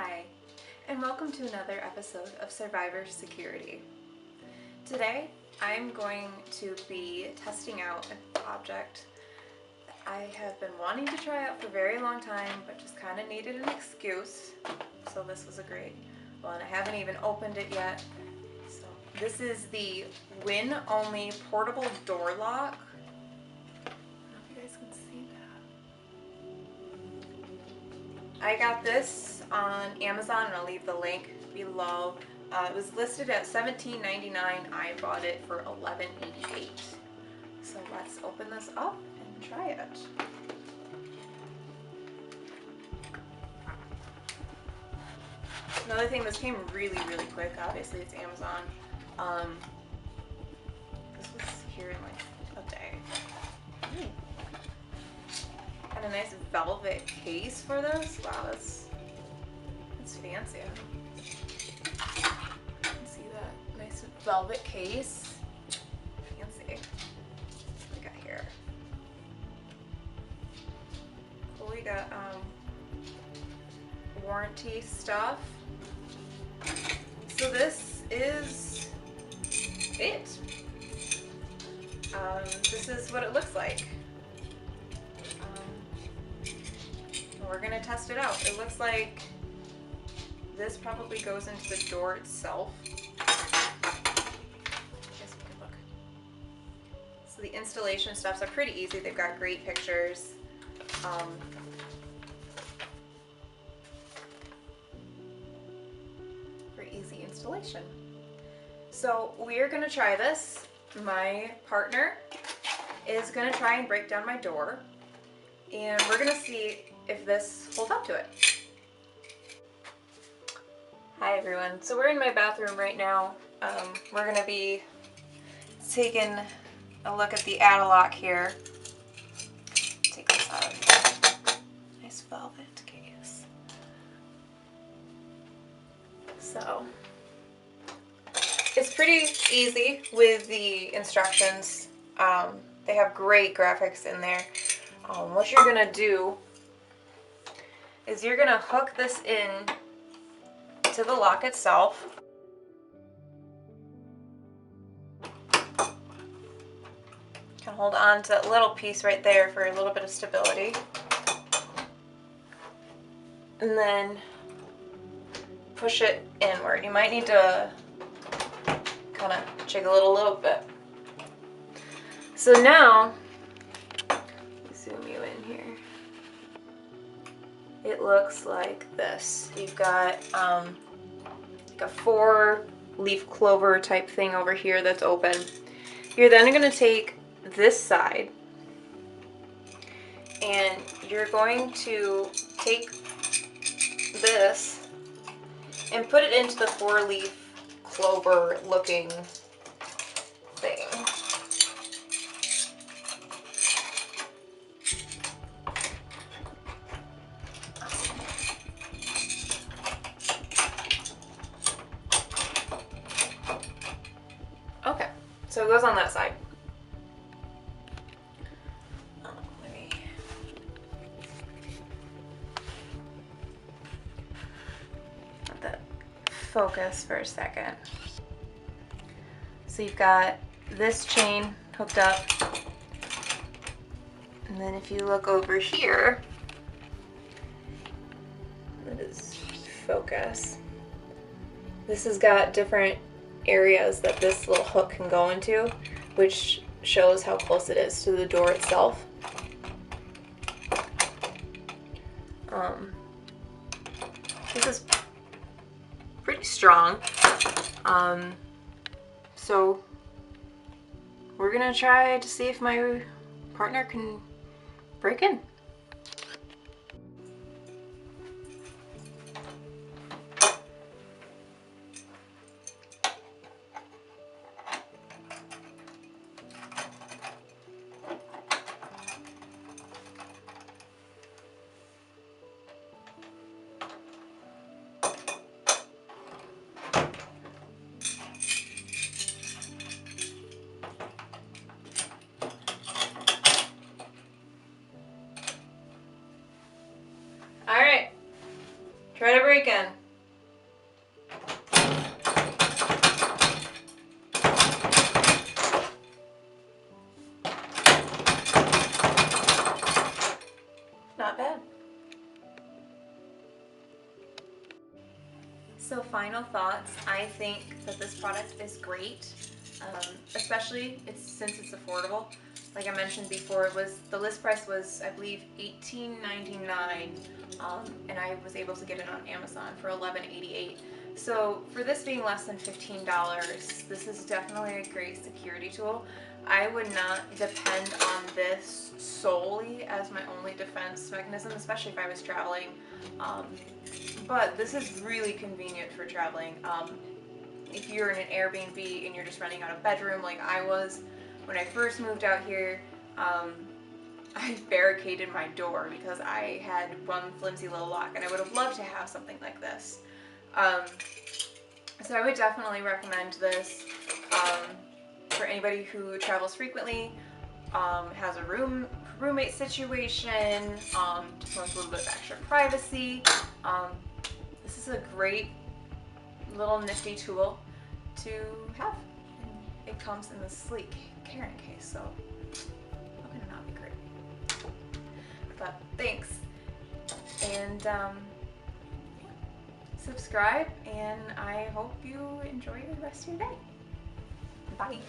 Hi, and welcome to another episode of Survivor Security. Today, I'm going to be testing out an object that I have been wanting to try out for a very long time, but just kind of needed an excuse. So this was a great one. I haven't even opened it yet. So this is the Win Only Portable Door Lock. I don't know if you guys can see that. I got this on Amazon, and I'll leave the link below. It was listed at $17.99. I bought it for $11.88. So let's open this up and try it. Another thing, this came really quick. Obviously, it's Amazon. This was here in like a day. Got a nice velvet case for this. Wow, that's fancy. You can see that nice velvet case. Fancy. What we got here? Cool. We got warranty stuff. So this is it. This is what it looks like. We're gonna test it out. It looks like this probably goes into the door itself. Guess we can look. So the installation steps are pretty easy. They've got great pictures. For easy installation. So we are gonna try this. My partner is gonna try and break down my door, and we're gonna see if this holds up to it. Hi everyone, so we're in my bathroom right now. We're gonna be taking a look at the Add-A-Lock here. Take this out. Nice velvet case. So, it's pretty easy with the instructions. They have great graphics in there. What you're gonna do is you're gonna hook this in to the lock itself. Can hold on to that little piece right there for a little bit of stability. And then push it inward. You might need to kind of jiggle it a little bit. So now, zoom you in here. It looks like this. You've got like a 4-leaf clover type thing over here that's open. You're then going to take this side and you're going to take this and put it into the 4-leaf clover looking thing. Okay, so it goes on that side. Let me let that focus for a second. So you've got this chain hooked up, and then if you look over here, that is focus. This has got different areas that this little hook can go into, which shows how close it is to the door itself. This is pretty strong. So we're gonna try to see if my partner can break in. Try to break in. Not bad. So final thoughts, I think that this product is great, especially since it's affordable. Like I mentioned before, the list price was, I believe, $18.99, and I was able to get it on Amazon for $11.88. So for this being less than $15, this is definitely a great security tool. I would not depend on this solely as my only defense mechanism, especially if I was traveling. But this is really convenient for traveling. If you're in an Airbnb and you're just renting out a bedroom like I was, when I first moved out here, I barricaded my door because I had one flimsy little lock, and I would have loved to have something like this. So I would definitely recommend this for anybody who travels frequently, has a roommate situation, just wants a little bit of extra privacy. This is a great little nifty tool to have. And it comes in this sleek carrying case, so how can it not be great? But thanks, and subscribe, and I hope you enjoy the rest of your day. Bye.